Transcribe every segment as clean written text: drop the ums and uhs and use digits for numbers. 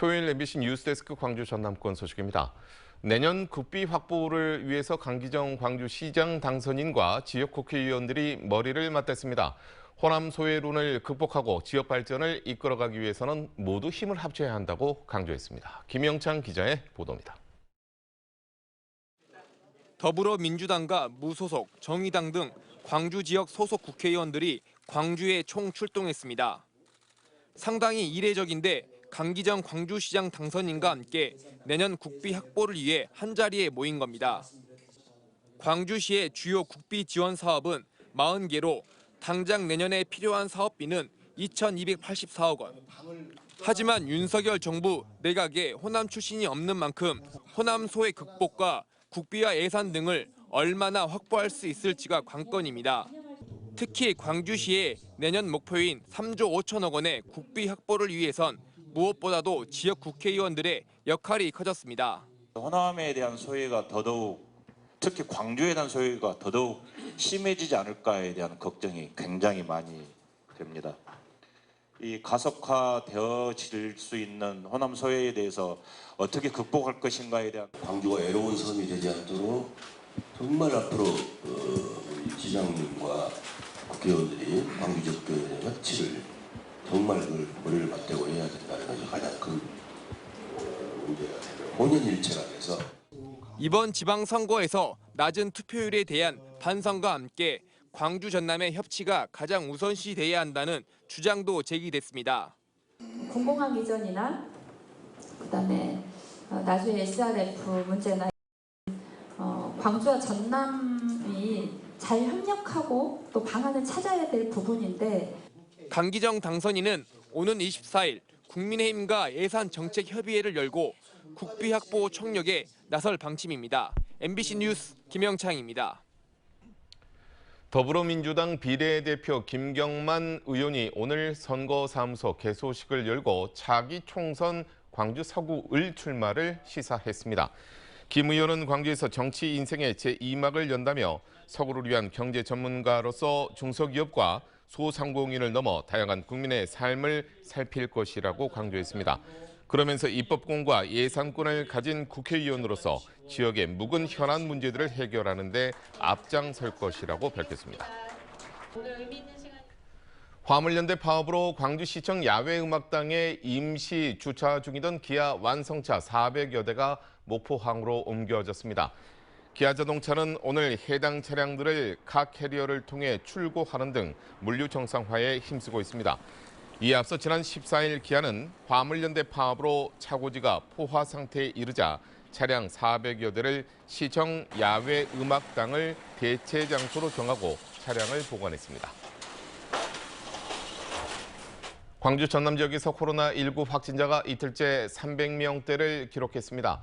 토요일 MBC 뉴스데스크 광주 전남권 소식입니다. 내년 국비 확보를 위해서 강기정 광주시장 당선인과 지역 국회의원들이 머리를 맞댔습니다. 호남 소외론을 극복하고 지역 발전을 이끌어가기 위해서는 모두 힘을 합쳐야 한다고 강조했습니다. 김영창 기자의 보도입니다. 더불어민주당과 무소속, 정의당 등 광주 지역 소속 국회의원들이 광주에 총 출동했습니다. 상당히 이례적인데 강기정 광주시장 당선인과 함께 내년 국비 확보를 위해 한자리에 모인 겁니다. 광주시의 주요 국비 지원 사업은 40개로 당장 내년에 필요한 사업비는 2,284억 원. 하지만 윤석열 정부 내각에 호남 출신이 없는 만큼 호남 소외 극복과 국비와 예산 등을 얼마나 확보할 수 있을지가 관건입니다. 특히 광주시의 내년 목표인 3조 5천억 원의 국비 확보를 위해선 무엇보다도 지역 국회의원들의 역할이 커졌습니다. 호남에 대한 소외가 더더욱, 특히 광주에 대한 소외가 더더욱 심해지지 않을까에 대한 걱정이 굉장히 많이 됩니다. 이 가속화되어질 수 있는 호남 소외에 대해서 어떻게 극복할 것인가에 대한 광주가 외로운 섬이 되지 않도록 정말 앞으로 우리 시장님과 국회의원들이 광주 지역에 대한 협치를 정말 그 머리를 맞대고 해야 된다는 것이 가장 큰 문제가 되고 혼연일체가 돼서 이번 지방선거에서 낮은 투표율에 대한 반성과 함께 광주 전남의 협치가 가장 우선시 돼야 한다는 주장도 제기됐습니다. 공공항 이전이나 그다음에 나중에 SRF 문제나 광주와 전남이 잘 협력하고 또 방안을 찾아야 될 부분인데 강기정 당선인은 오는 24일 국민의힘과 예산정책협의회를 열고 국비 확보 총력에 나설 방침입니다. MBC 뉴스 김영창입니다. 더불어민주당 비례대표 김경만 의원이 오늘 선거사무소 개소식을 열고 차기 총선 광주 서구 을 출마를 시사했습니다. 김 의원은 광주에서 정치 인생의 제2막을 연다며 서구를 위한 경제 전문가로서 중소기업과 소상공인을 넘어 다양한 국민의 삶을 살필 것이라고 강조했습니다. 그러면서 입법권과 예산권을 가진 국회의원으로서 지역의 묵은 현안 문제들을 해결하는 데 앞장설 것이라고 밝혔습니다. 화물연대 파업으로 광주시청 야외음악당에 임시 주차 중이던 기아 완성차 400여 대가 목포항으로 옮겨졌습니다. 기아자동차는 오늘 해당 차량들을 카 캐리어를 통해 출고하는 등 물류 정상화에 힘쓰고 있습니다. 이에 앞서 지난 14일 기아는 화물연대 파업으로 차고지가 포화 상태에 이르자 차량 400여 대를 시청 야외 음악당을 대체 장소로 정하고 차량을 보관했습니다. 광주 전남 지역에서 코로나19 확진자가 이틀째 300명대를 기록했습니다.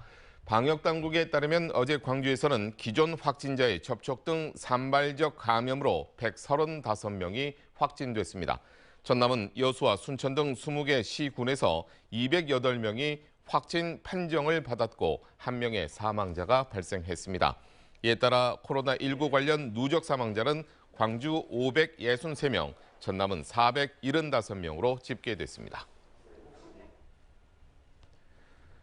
방역당국에 따르면 어제 광주에서는 기존 확진자의 접촉 등 산발적 감염으로 135명이 확진됐습니다. 전남은 여수와 순천 등 20개 시군에서 208명이 확진 판정을 받았고 1명의 사망자가 발생했습니다. 이에 따라 코로나19 관련 누적 사망자는 광주 563명, 전남은 475명으로 집계됐습니다.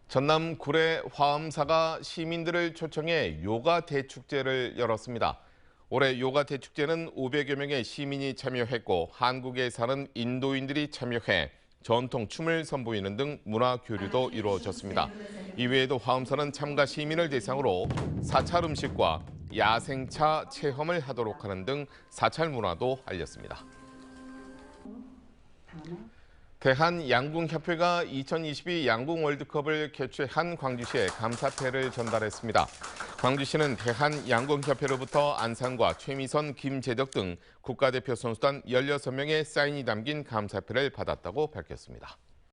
전남 구례 화엄사가 시민들을 초청해 요가 대축제를 열었습니다. 올해 요가 대축제는 500여 명의 시민이 참여했고 한국에 사는 인도인들이 참여해 전통 춤을 선보이는 등 문화 교류도 이루어졌습니다. 이외에도 화엄사는 참가 시민을 대상으로 사찰 음식과 야생차 체험을 하도록 하는 등 사찰 문화도 알렸습니다. 대한양궁협회가 2022 양궁 월드컵을 개최한 광주시에 감사패를 전달했습니다. 광주시는 대한양궁협회로부터 안상과 최미선, 김재덕 등 국가대표 선수단 16명의 사인이 담긴 감사패를 받았다고 밝혔습니다.